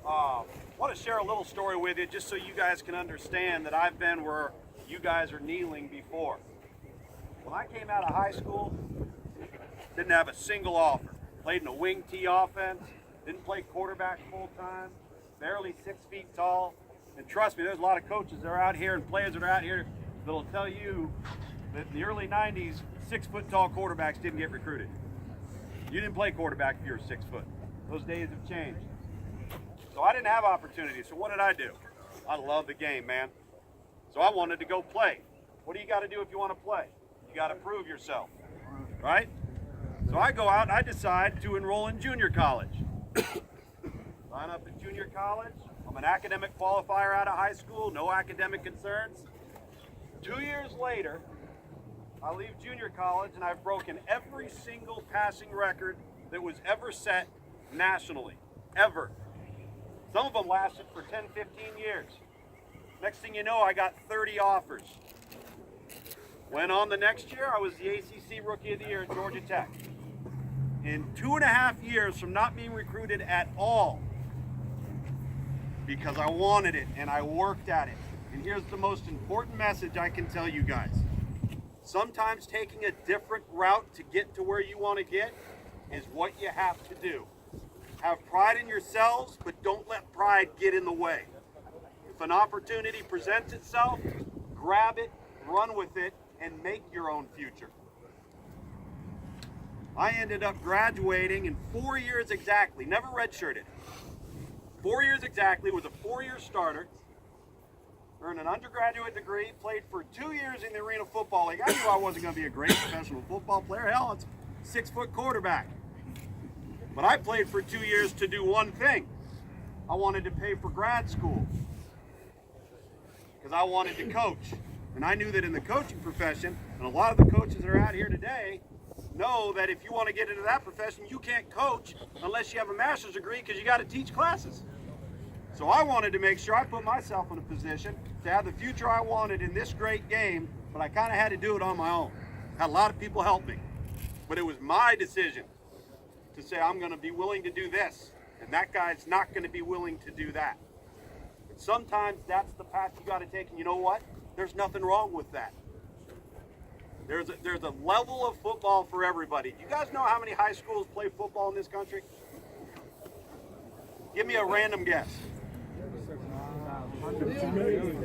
want to share a little story with you just so you guys can understand that I've been where you guys are kneeling before. When I came out of high school, didn't have a single offer. Played in a wing T offense, didn't play quarterback full time, barely 6 feet tall. And trust me, there's a lot of coaches that are out here and players that are out here that'll tell you that in the early 90s, 6 foot tall quarterbacks didn't get recruited. You didn't play quarterback if you were 6 foot. Those days have changed. So I didn't have opportunities. So what did I do? I love the game, man. So I wanted to go play. What do you got to do if you want to play? You got to prove yourself, right? So I go out and I decide to enroll in junior college. Sign up at junior college. I'm an academic qualifier out of high school, no academic concerns. 2 years later, I leave junior college and I've broken every single passing record that was ever set nationally, ever. Some of them lasted for 10, 15 years. Next thing you know, I got 30 offers. Went on the next year, I was the ACC Rookie of the Year at Georgia Tech. In 2.5 years from not being recruited at all, because I wanted it and I worked at it. And here's the most important message I can tell you guys. Sometimes taking a different route to get to where you want to get is what you have to do. Have pride in yourselves, but don't let pride get in the way. If an opportunity presents itself, grab it, run with it, and make your own future. I ended up graduating in 4 years exactly, never redshirted. 4 years exactly, was a 4-year starter, earned an undergraduate degree, played for 2 years in the Arena Football League. I knew I wasn't going to be a great professional football player. Hell, it's a 6 foot quarterback. But I played for 2 years to do one thing. I wanted to pay for grad school because I wanted to coach. And I knew that in the coaching profession, and a lot of the coaches that are out here today know that if you want to get into that profession, you can't coach unless you have a master's degree because you got to teach classes. So I wanted to make sure I put myself in a position to have the future I wanted in this great game, but I kind of had to do it on my own. Had a lot of people help me, but it was my decision to say I'm going to be willing to do this, and that guy's not going to be willing to do that. But sometimes that's the path you got to take, and you know what? There's nothing wrong with that. There's a level of football for everybody. You guys know how many high schools play football in this country? Give me a random guess.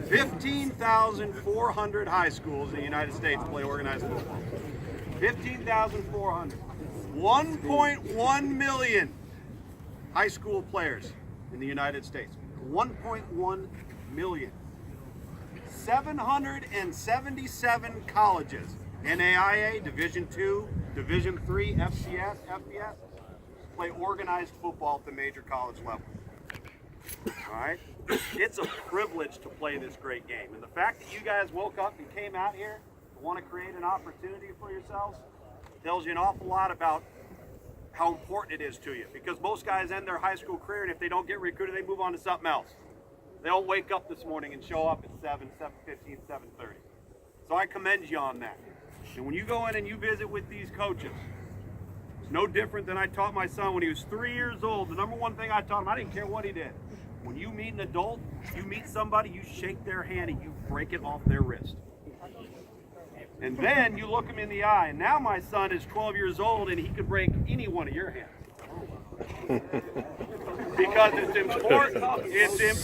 15,400 high schools in the United States play organized football. 15,400. 1.1 million high school players in the United States. 1.1 million. 777 colleges. NAIA, Division II, Division III, FCS, FBS, play organized football at the major college level. All right? It's a privilege to play this great game. And the fact that you guys woke up and came out here to want to create an opportunity for yourselves tells you an awful lot about how important it is to you. Because most guys end their high school career, and if they don't get recruited, they move on to something else. They don't wake up this morning and show up at 7, 7:15, 7:30. So I commend you on that. And when you go in and you visit with these coaches, it's no different than I taught my son when he was 3 years old. The number one thing I taught him, I didn't care what he did. When you meet an adult, you meet somebody, you shake their hand and you break it off their wrist. And then you look him in the eye. And now my son is 12 years old and he could break any one of your hands. Because it's important,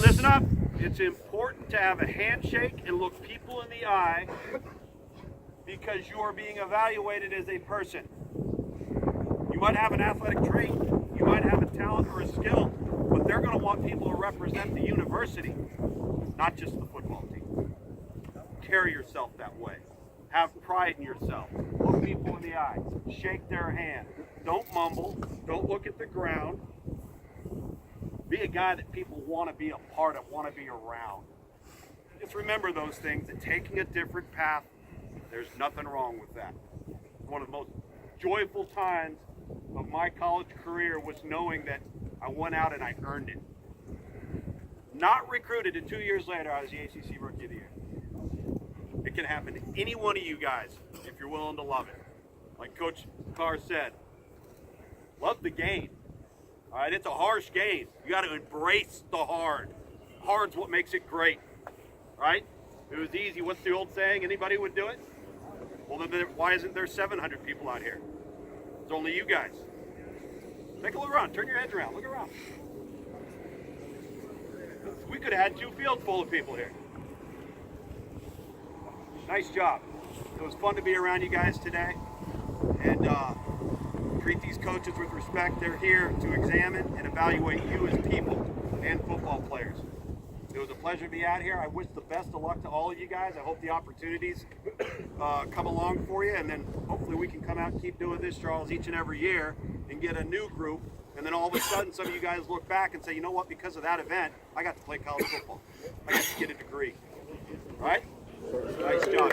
listen up, it's important to have a handshake and look people in the eye because you are being evaluated as a person. You might have an athletic trait, you might have a talent or a skill, but they're going to want people to represent the university, not just the football team. Carry yourself that way. Have pride in yourself. Look people in the eye. Shake their hand. Don't mumble. Don't look at the ground. Be a guy that people want to be a part of, want to be around. Just remember those things, that taking a different path, there's nothing wrong with that. One of the most joyful times of my college career was knowing that I went out and I earned it. Not recruited, and 2 years later I was the ACC Rookie of the Year. It can happen to any one of you guys if you're willing to love it. Like Coach Carr said, love the game. All right, it's a harsh game. You got to embrace the hard. Hard's what makes it great, right? If it was easy, what's the old saying? Anybody would do it? Well, then why isn't there 700 people out here? It's only you guys. Take a look around. Turn your heads around. Look around. We could have had 2 fields full of people here. Nice job. It was fun to be around you guys today. And treat these coaches with respect. They're here to examine and evaluate you as people and football players. It was a pleasure to be out here. I wish the best of luck to all of you guys. I hope the opportunities come along for you, and then hopefully we can come out and keep doing this, Charles, each and every year and get a new group. And then all of a sudden some of you guys look back and say, you know what, because of that event, I got to play college football. I got to get a degree. Right? Nice job.